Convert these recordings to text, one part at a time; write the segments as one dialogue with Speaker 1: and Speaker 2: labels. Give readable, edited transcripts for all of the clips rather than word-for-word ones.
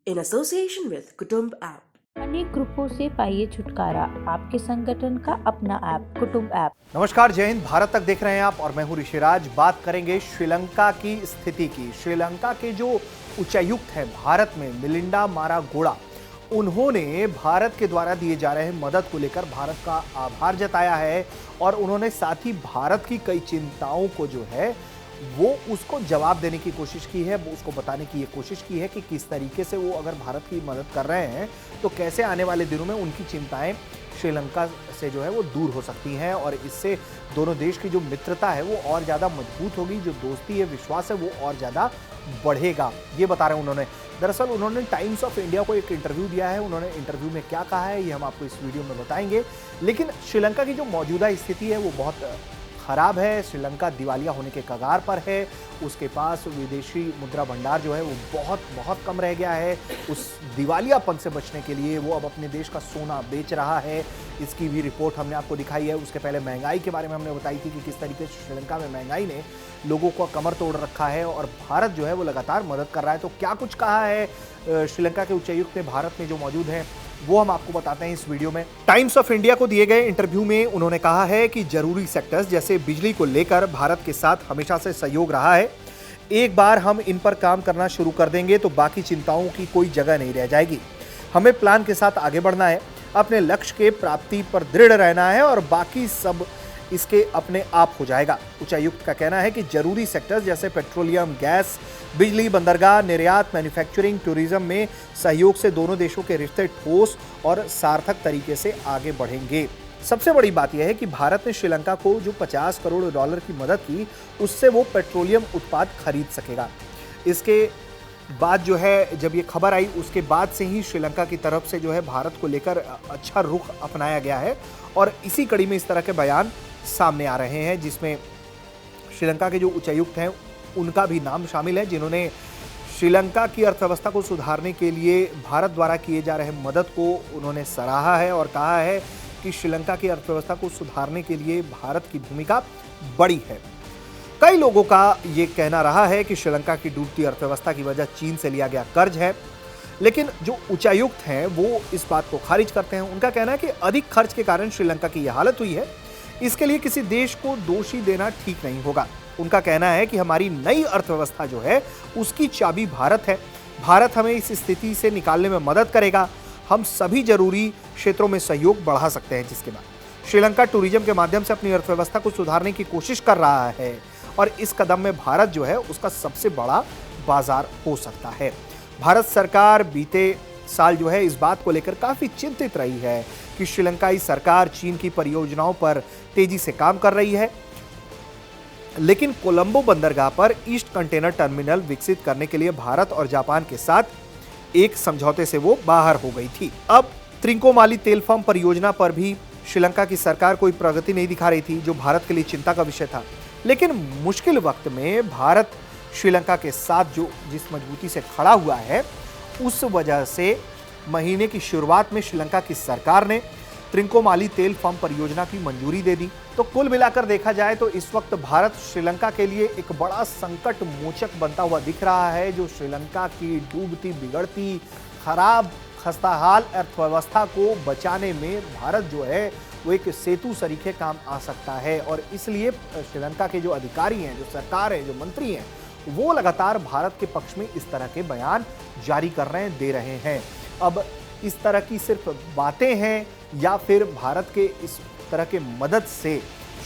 Speaker 1: in association with Kutumb app.
Speaker 2: अनेक ग्रुपों से पाइए छुटकारा, आपके संगठन का अपना ऐप कुटुंब ऐप।
Speaker 3: नमस्कार, जय हिंद। भारत तक देख रहे हैं आप और मैं हूं ऋषिराज। बात करेंगे श्रीलंका की स्थिति की। श्रीलंका के जो उच्चायुक्त हैं भारत में, मिलिंडा मारागोड़ा, उन्होंने भारत के द्वारा दिए जा रहे मदद को लेकर भारत का आभार जताया है और उन्होंने साथ ही भारत की कई चिंताओं को जो है वो उसको जवाब देने की कोशिश की है, वो उसको बताने की ये कोशिश की है कि किस तरीके से वो अगर भारत की मदद कर रहे हैं तो कैसे आने वाले दिनों में उनकी चिंताएं श्रीलंका से जो है वो दूर हो सकती हैं और इससे दोनों देश की जो मित्रता है वो और ज़्यादा मजबूत होगी, जो दोस्ती है, विश्वास है, वो और ज़्यादा बढ़ेगा, ये बता रहे हैं उन्होंने। दरअसल उन्होंने टाइम्स ऑफ इंडिया को एक इंटरव्यू दिया है। उन्होंने इंटरव्यू में क्या कहा है ये हम आपको इस वीडियो में बताएंगे। लेकिन श्रीलंका की जो मौजूदा स्थिति है वो बहुत खराब है। श्रीलंका दिवालिया होने के कगार पर है। उसके पास विदेशी मुद्रा भंडार जो है वो बहुत बहुत कम रह गया है। उस दिवालियापन से बचने के लिए वो अब अपने देश का सोना बेच रहा है। इसकी भी रिपोर्ट हमने आपको दिखाई है। उसके पहले महंगाई के बारे में हमने बताई थी कि किस तरीके से श्रीलंका में महंगाई ने लोगों को कमर तोड़ रखा है और भारत जो है वो लगातार मदद कर रहा है। तो क्या कुछ कहा है श्रीलंका के उच्चायुक्त ने भारत में जो मौजूद हैं, वो हम आपको बताते हैं इस वीडियो में। टाइम्स ऑफ इंडिया को दिए गए इंटरव्यू में उन्होंने कहा है कि जरूरी सेक्टर्स जैसे बिजली को लेकर भारत के साथ हमेशा से सहयोग रहा है। एक बार हम इन पर काम करना शुरू कर देंगे तो बाकी चिंताओं की कोई जगह नहीं रह जाएगी। हमें प्लान के साथ आगे बढ़ना है, अपने लक्ष्य के प्राप्ति पर दृढ़ रहना है और बाकी सब इसके अपने आप हो जाएगा। उच्चायुक्त का कहना है कि जरूरी सेक्टर्स जैसे पेट्रोलियम, गैस, बिजली, बंदरगाह, निर्यात, मैन्युफैक्चरिंग, टूरिज्म में सहयोग से दोनों देशों के रिश्ते ठोस और सार्थक तरीके से आगे बढ़ेंगे। सबसे बड़ी बात यह है कि भारत ने श्रीलंका को जो $50 करोड़ की मदद की, उससे वो पेट्रोलियम उत्पाद खरीद सकेगा। इसके बाद जो है जब ये खबर आई उसके बाद से ही श्रीलंका की तरफ से जो है भारत को लेकर अच्छा रुख अपनाया गया है और इसी कड़ी में इस तरह के बयान सामने आ रहे हैं, जिसमें श्रीलंका के जो उच्चायुक्त हैं उनका भी नाम शामिल है, जिन्होंने श्रीलंका की अर्थव्यवस्था को सुधारने के लिए भारत द्वारा किए जा रहे मदद को उन्होंने सराहा है और कहा है कि श्रीलंका की अर्थव्यवस्था को सुधारने के लिए भारत की भूमिका बड़ी है। कई लोगों का ये कहना रहा है कि श्रीलंका की डूबती अर्थव्यवस्था की वजह चीन से लिया गया कर्ज है, लेकिन जो उच्चायुक्त हैं वो इस बात को खारिज करते हैं। उनका कहना है कि अधिक खर्च के कारण श्रीलंका की यह हालत हुई है, इसके लिए किसी देश को दोषी देना ठीक नहीं होगा। उनका कहना है कि हमारी नई अर्थव्यवस्था जो है उसकी चाबी भारत है। भारत हमें इस स्थिति से निकालने में मदद करेगा। हम सभी जरूरी क्षेत्रों में सहयोग बढ़ा सकते हैं। जिसके बाद श्रीलंका टूरिज्म के माध्यम से अपनी अर्थव्यवस्था को सुधारने की कोशिश कर रहा है और इस कदम में भारत जो है उसका सबसे बड़ा बाजार हो सकता है। भारत सरकार बीते साल जो है इस बात को लेकर काफी चिंतित रही है कि श्रीलंकाई सरकार चीन की परियोजनाओं पर तेजी से काम कर रही है, लेकिन कोलंबो बंदरगाह पर ईस्ट कंटेनर टर्मिनल विकसित करने के लिए भारत और जापान के साथ एक समझौते से वो बाहर हो गई थी। अब त्रिंकोमाली तेल फॉर्म परियोजना पर भी श्रीलंका की सरकार कोई प्रगति नहीं दिखा रही थी, जो भारत के लिए चिंता का विषय था। लेकिन मुश्किल वक्त में भारत श्रीलंका के साथ जो जिस मजबूती से खड़ा हुआ है, उस वजह से महीने की शुरुआत में श्रीलंका की सरकार ने त्रिंकोमाली तेल फॉर्म परियोजना की मंजूरी दे दी। तो कुल मिलाकर देखा जाए तो इस वक्त भारत श्रीलंका के लिए एक बड़ा संकट मोचक बनता हुआ दिख रहा है, जो श्रीलंका की डूबती, बिगड़ती, खराब, खस्ताहाल अर्थव्यवस्था को बचाने में भारत जो है वो एक सेतु सरीखे काम आ सकता है। और इसलिए श्रीलंका के जो अधिकारी हैं, जो सरकार है, जो मंत्री हैं, वो लगातार भारत के पक्ष में इस तरह के बयान जारी कर रहे हैं, दे रहे हैं। अब इस तरह की सिर्फ बातें हैं या फिर भारत के इस तरह के मदद से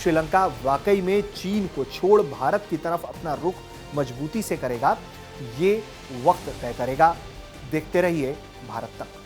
Speaker 3: श्रीलंका वाकई में चीन को छोड़ भारत की तरफ अपना रुख मजबूती से करेगा, ये वक्त तय करेगा। देखते रहिए भारत तक।